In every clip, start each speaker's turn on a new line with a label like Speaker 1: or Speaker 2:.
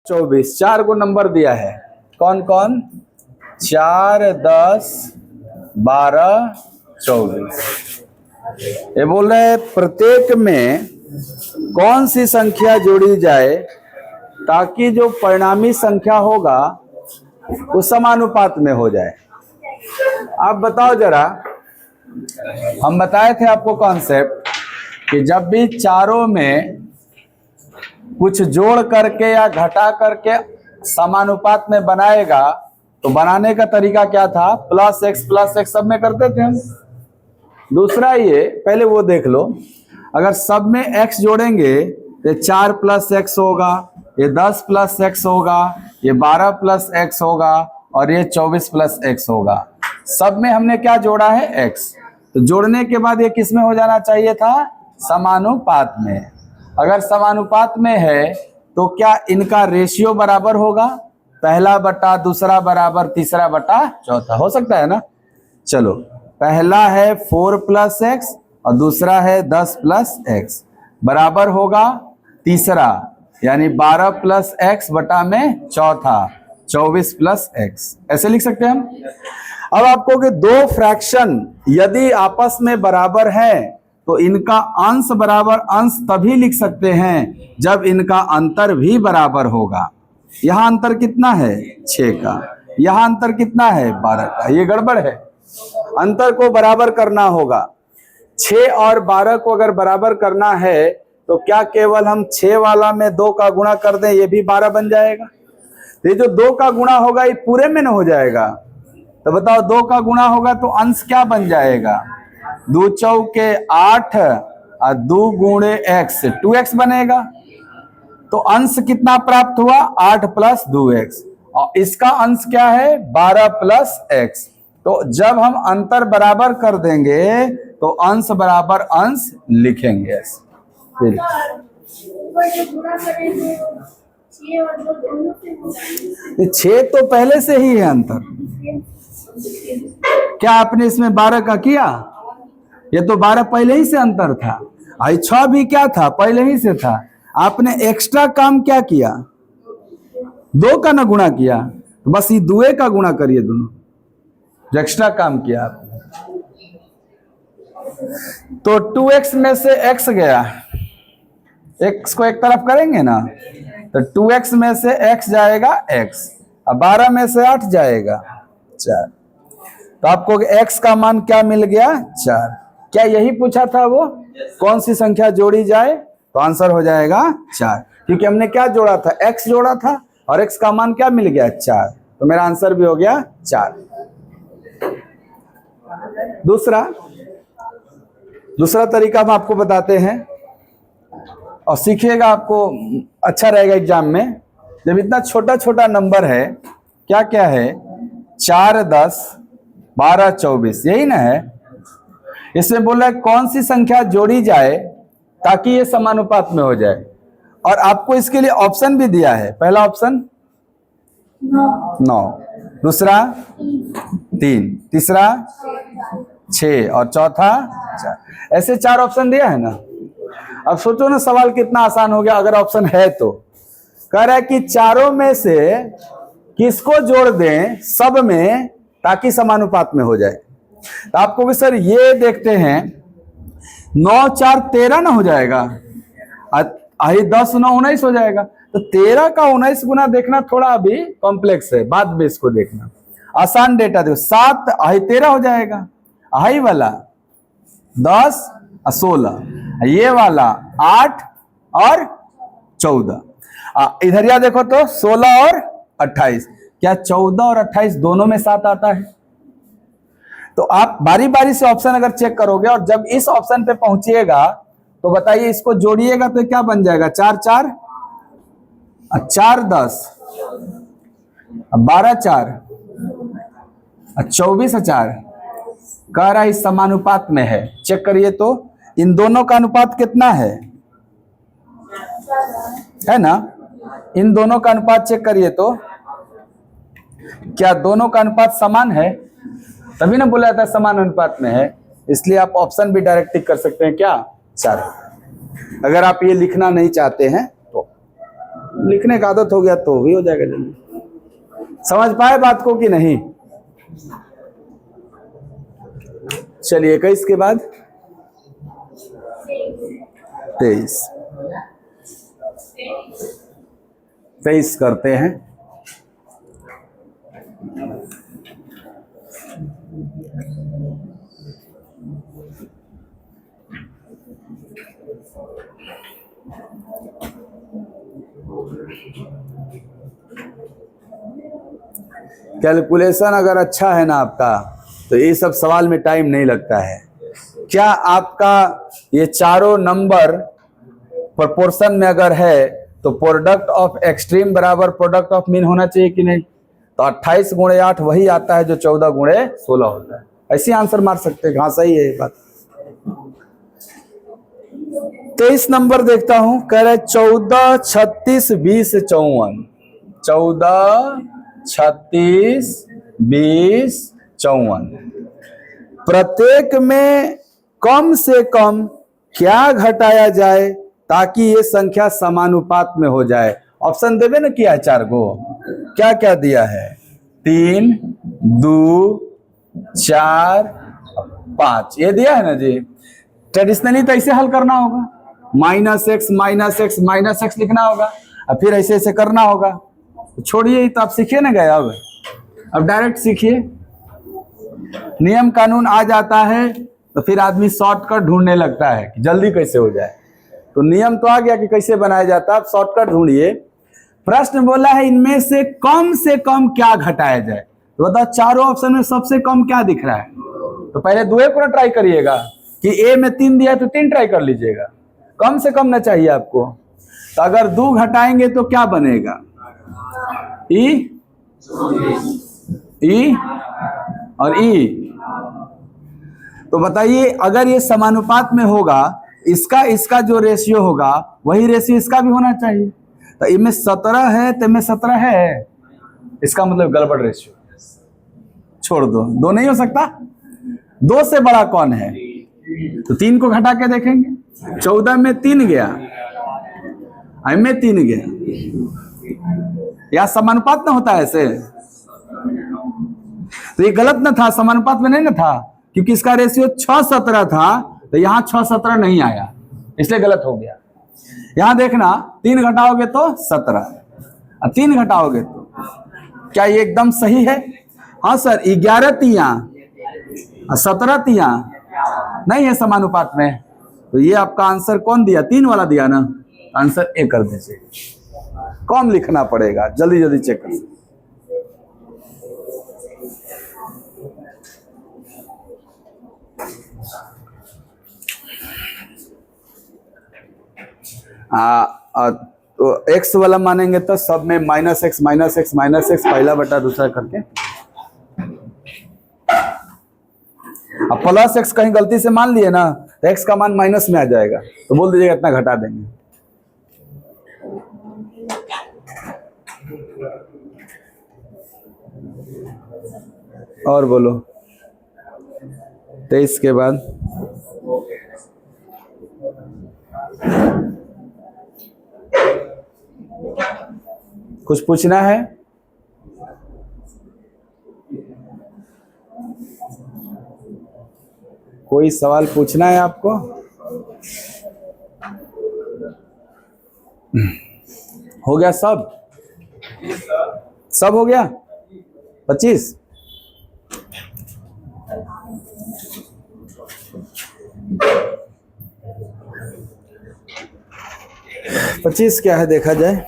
Speaker 1: 24, 4 को नंबर दिया है। कौन कौन? 4, 10, 12, 24। ये बोल रहे हैं प्रत्येक में कौन सी संख्या जोड़ी जाए ताकि जो परिणामी संख्या होगा वो समानुपात में हो जाए। आप बताओ जरा, हम बताए थे आपको कॉन्सेप्ट कि जब भी चारों में कुछ जोड़ करके या घटा करके समानुपात में बनाएगा तो बनाने का तरीका क्या था? प्लस एक्स सब में करते थे हम। दूसरा ये, पहले वो देख लो, अगर सब में x जोड़ेंगे तो 4 + x होगा, ये 10 + x होगा, ये 12 + x होगा और ये 24 + x होगा। सब में हमने क्या जोड़ा है? x। तो जोड़ने के बाद ये किस में हो जाना चाहिए था? समानुपात में। अगर समानुपात में है तो क्या इनका रेशियो बराबर होगा? पहला बटा दूसरा बराबर तीसरा बटा चौथा। हो सकता है ना? चलो, पहला है 4 + x और दूसरा है 10 + x बराबर होगा तीसरा, यानी 12 + x बटा में चौथा 24 + x। ऐसे लिख सकते हैं हम। अब आपको कि दो फ्रैक्शन यदि आपस में बराबर हैं तो इनका अंश बराबर अंश तभी लिख सकते हैं जब इनका अंतर भी बराबर होगा। यहां अंतर कितना है? 6 का। यहां अंतर कितना है? 12 का। ये गड़बड़ है, अंतर को बराबर करना होगा। 6 और 12 को अगर बराबर करना है तो क्या केवल हम 6 वाला में 2 का गुणा कर दें, ये भी 12 बन जाएगा? ये जो 2 का गुणा होगा ये पूरे में न हो जाएगा? तो बताओ, 2 का गुणा होगा तो अंश क्या बन जाएगा? 2 चौके 8 और 2 गुणे x 2x बनेगा। तो अंश कितना प्राप्त हुआ? 8 + 2x। और इसका अंश क्या है? 12 + x। तो जब हम अंतर बराबर कर देंगे तो अंश बराबर अंश लिखेंगे। 6 तो पहले से ही है अंतर। क्या आपने इसमें 12 का किया? ये तो 12 पहले ही से अंतर था। 6 भी क्या था? पहले ही से था। आपने एक्स्ट्रा काम क्या किया? 2 का ना गुणा किया, तो बस ये 2 का गुणा करिए दोनों, जो एक्स्ट्रा काम किया आपने। तो 2x में से x गया, x को एक तरफ करेंगे ना तो 2x में से x जाएगा x, अब 12 में से 8 जाएगा 4। तो आपको x का मान क्या मिल गया? 4। क्या यही पूछा था वो? कौन सी संख्या जोड़ी जाए? तो आंसर हो जाएगा 4, क्योंकि हमने क्या जोड़ा था? x जोड़ा था और x का मान क्या मिल गया? 4। तो मेरा आंसर भी हो गया 4। दूसरा तरीका हम आपको बताते हैं और सीखिएगा, आपको अच्छा रहेगा एग्जाम में। जब इतना छोटा छोटा नंबर है, क्या क्या है? 4, 10, 12, 24, यही ना है। इसमें बोला है कौन सी संख्या जोड़ी जाए ताकि ये समानुपात में हो जाए, और आपको इसके लिए ऑप्शन भी दिया है। पहला ऑप्शन 9, दूसरा 3, तीसरा 6 और चौथा 4। ऐसे 4 ऑप्शन दिया है ना। अब सोचो ना, सवाल कितना आसान हो गया अगर ऑप्शन है तो। कह रहा है कि चारों में से किसको जोड़ दें सब में ताकि समानुपात में हो जाए। तो आपको भी सर ये देखते हैं, 9 4 13 ना हो जाएगा, 10 9 19 हो जाएगा। तो 13 का 19 गुना देखना थोड़ा अभी कॉम्प्लेक्स है, बाद में इसको देखना। आसान डेटा देखो, 7 13 हो जाएगा, आई वाला 10 और 16, ये वाला 8 और 14। इधर या देखो तो 16 और 28, क्या 14 और 28 दोनों में 7 आता है? तो आप बारी बारी से ऑप्शन अगर चेक करोगे और जब इस ऑप्शन पे पहुंचिएगा तो बताइए इसको जोड़िएगा तो क्या बन जाएगा? 4 4 4 10, 12 4 24 4। कह रहा है इस समानुपात में है। चेक करिए तो इन दोनों का अनुपात कितना है ना? इन दोनों का अनुपात चेक करिए तो क्या दोनों का अनुपात समान है? तभी ना बोला था समान अनुपात में है। इसलिए आप ऑप्शन भी डायरेक्ट टिक कर सकते हैं। क्या? 4, अगर आप ये लिखना नहीं चाहते हैं तो। लिखने का आदत हो गया तो भी हो जाएगा जल्दी। समझ पाए बात को कि नहीं? चलिए 21 के बाद 23 करते हैं। कैलकुलेशन अगर अच्छा है ना आपका, तो ये सब सवाल में टाइम नहीं लगता है। क्या आपका ये चारों नंबर प्रोपोर्शन में अगर है तो प्रोडक्ट ऑफ एक्सट्रीम बराबर प्रोडक्ट ऑफ मीन होना चाहिए कि नहीं? तो 28 गुणे 8 वही आता है जो 14 गुणे 16 होता है। ऐसे आंसर मार सकते हैं। हाँ सही है ये बात। 23 नंबर देखता हूं, कह रहे 14, 36, 20, 54। 14, 36, 20, 54। प्रत्येक में कम से कम क्या घटाया जाए ताकि ये संख्या समानुपात में हो जाए? ऑप्शन देवे ना किया है 4 गो। क्या क्या दिया है? 3, 2, 4, 5 ये दिया है ना जी। ट्रेडिशनली तो ऐसे हल करना होगा, -x लिखना होगा और फिर ऐसे ऐसे करना होगा। तो छोड़िए, तो आप सीखिए ना गए। अब डायरेक्ट सीखिए। नियम कानून आ जाता है तो फिर आदमी शॉर्टकट ढूंढने लगता है कि जल्दी कैसे हो जाए। तो नियम तो आ गया कि कैसे बनाया जाता है, आप शॉर्टकट ढूंढिए। प्रश्न बोला है इनमें से कम क्या घटाया जाए। तो बताओ चारों ऑप्शन में सबसे कम क्या दिख रहा है? तो पहले 2 को ट्राई करिएगा कि ए में 3 दिया तो 3 ट्राई कर लीजिएगा। कम से कम ना चाहिए आपको। तो अगर 2 घटाएंगे तो क्या बनेगा? ई और ई। तो बताइए अगर ये समानुपात में होगा, इसका जो रेशियो होगा वही रेशियो इसका भी होना चाहिए। तो इनमें 17 है तो इनमें 17 है, इसका मतलब गड़बड़ रेशियो। छोड़ दो, 2 नहीं हो सकता। 2 से बड़ा कौन है? तो 3 को घटा के देखेंगे। 14 में 3 गया, में 3 गया। या समानुपात ना होता है ऐसे? तो ये गलत ना था, समानुपात में नहीं ना था, क्योंकि इसका रेशियो 6:17 था। तो यहाँ 6:17 नहीं आया, इसलिए गलत हो गया। यहां देखना, 3 घटाओगे तो 17 और 3 घटाओगे तो क्या ये एकदम सही है? हाँ सर, 11 तियां 17 तियां नहीं है समानुपात में। तो ये आपका आंसर कौन दिया? 3 वाला दिया ना। आंसर ए कर दीजिए। कम लिखना पड़ेगा, जल्दी जल्दी चेक कर। तो x वाला मानेंगे तो सब में -x पहला बटा दूसरा करके। अब +x कहीं गलती से मान लिए ना, x का मान माइनस में आ जाएगा, तो बोल दीजिएगा इतना घटा देंगे। और बोलो 23 के बाद कुछ पूछना है? कोई सवाल पूछना है आपको? हो गया सब हो गया। 25 25 क्या है देखा जाए।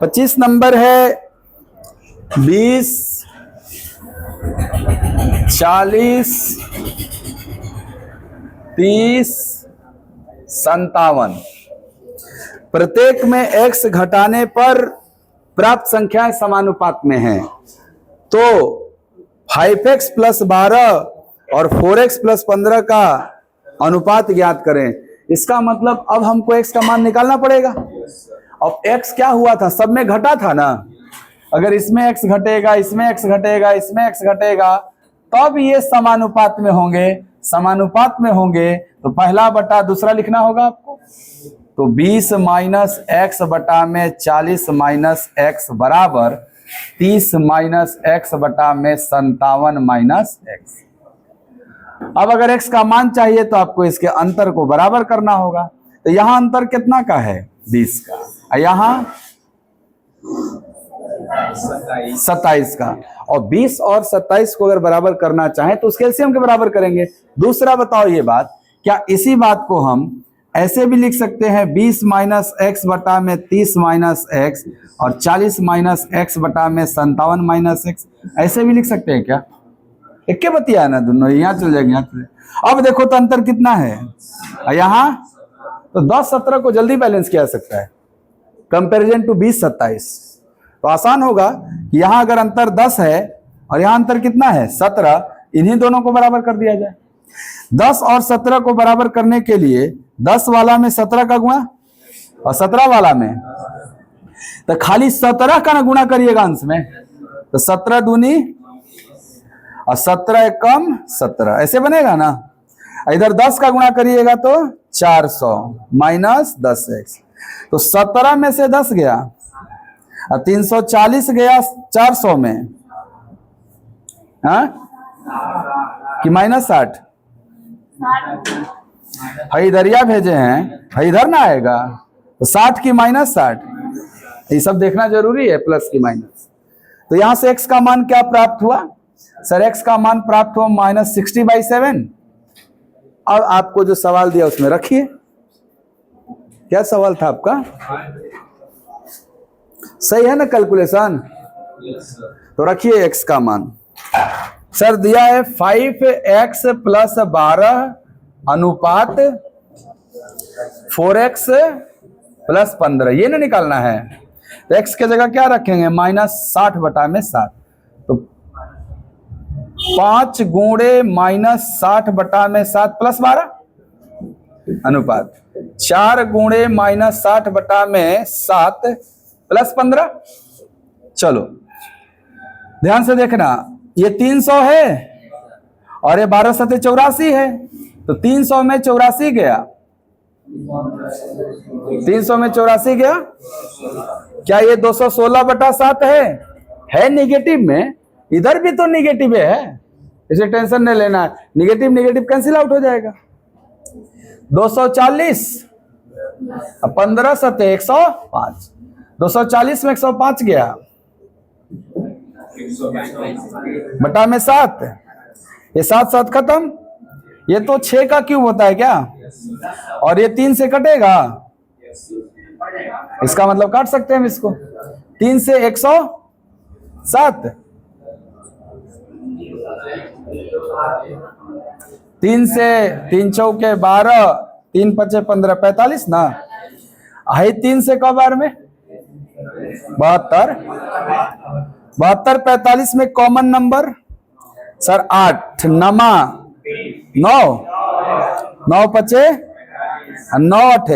Speaker 1: पच्चीस नंबर है 20, 40, 30, 57। प्रत्येक में x घटाने पर प्राप्त संख्याएं समानुपात में हैं। तो 5x + 12 और 4x + 15 का अनुपात ज्ञात करें। इसका मतलब अब हमको x का मान निकालना पड़ेगा। अब x क्या हुआ था? सब में घटा था ना। अगर इसमें x घटेगा, इसमें x घटेगा, इसमें x घटेगा, तब ये समानुपात में होंगे। समानुपात में होंगे तो पहला बटा दूसरा लिखना होगा आपको। तो 20 माइनस एक्स बटा में 40 माइनस एक्स बराबर 30 माइनस एक्स बटा में 57 माइनस एक्स। अब अगर x का मान चाहिए तो आपको इसके अंतर को बराबर करना होगा। तो यहां अंतर कितना का है? 20 का, और यहां 27 का। और 20 और 27 को अगर बराबर करना चाहें तो उसके एलसीएम के बराबर करेंगे। दूसरा बताओ ये बात, क्या इसी बात को हम ऐसे भी लिख सकते हैं 20 माइनस एक्स बटा में 30 माइनस एक्स और 40 माइनस एक्स बटा में 57 माइनस एक्स, ऐसे भी लिख सकते हैं क्या? एक के बतिया ना दोनों, यहाँ चल जाएंगे यहाँ चल। अब देखो तो अंतर कितना है यहाँ, तो 10-17 को जल्दी बैलेंस किया जा सकता है कंपैरिजन टू 20-27। तो आसान होगा कि यहाँ अगर अंतर 10 है और यहाँ अंतर कितना है 17, इन्हीं दोनों को बराबर कर दिया जाए। 10 और 17 को बराबर करने के लिए 10 वाला में 17 का गुणा और 17 वाला में, तो खाली 17 का ना गुणा करिएगा अंश में, तो 17 दूनी और 17 एकम 17, ऐसे बनेगा ना। इधर 10 का गुणा करिएगा तो 400 माइनस 10x, तो 17 में से 10 गया और 340 गया 400 में, हाँ कि माइनस 60 इधरिया भेजे हैं, इधर ना आएगा तो 60 की माइनस 60, ये सब देखना जरूरी है, प्लस की माइनस। तो यहां से x का मान क्या प्राप्त हुआ सर? x का मान प्राप्त हुआ -60/7। अब आपको जो सवाल दिया उसमें रखिए, क्या सवाल था आपका? सही है ना कैलकुलेशन? तो रखिए x का मान। सर दिया है 5x + 12 अनुपात 4x + 15, ये ना निकालना है। तो x के जगह क्या रखेंगे? -60/7। तो 5 गुणे -60/7 + 12 अनुपात 4 गुणे -60/7 + 15। चलो ध्यान से देखना, ये 300 है और ये 12 × 7 = 84 है, तो 300 में 84 गया, 300 में 84 गया। क्या ये 216/7 है निगेटिव में? इधर भी तो निगेटिव है, इसे टेंशन नहीं लेना है, निगेटिव निगेटिव कैंसिल आउट हो जाएगा। 240 15 × 7 = 105, 240 में 105 गया बटा में 7, ये 7 खत्म, ये तो 6 का क्यूब होता है क्या? और ये 3 से कटेगा, इसका मतलब काट सकते हैं हम इसको। 3 से 107, 3 से 3 चौके 12, 3 × 5 = 15, 45 ना। आई 3 से कब बार में 72, 45 में कॉमन नंबर सर 8, 9 9 5 9 8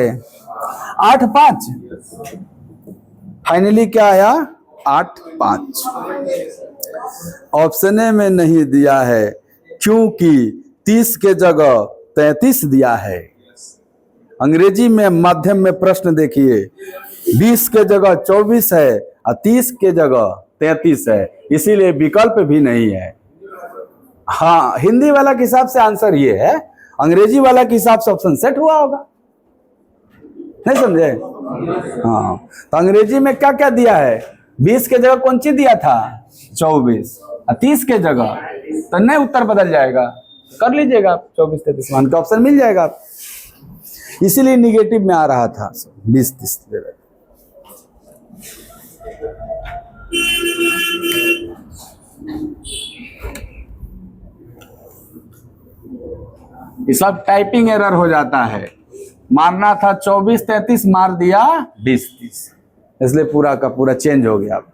Speaker 1: 8 5, फाइनली क्या आया 8 5। ऑप्शन ए में नहीं दिया है क्योंकि 30 के जगह 33 दिया है। अंग्रेजी में माध्यम में प्रश्न देखिए, 20 के जगह 24 है और 30 के जगह 33 है, इसीलिए विकल्प भी नहीं है। हाँ, हिंदी वाला के हिसाब से आंसर ये है, अंग्रेजी वाला के हिसाब से ऑप्शन सेट हुआ होगा, नहीं समझे? हाँ, तो अंग्रेजी में क्या क्या दिया है? 20 के जगह कौन सी दिया था 24, 30 के जगह, तो नहीं उत्तर बदल जाएगा, कर लीजिएगा आप 24-33 मान का ऑप्शन मिल जाएगा आप, इसीलिए निगेटिव में आ रहा था 20-30। ये सब टाइपिंग एरर हो जाता है, मारना था 24-33 मार दिया 20-30, इसलिए पूरा का पूरा चेंज हो गया आपका।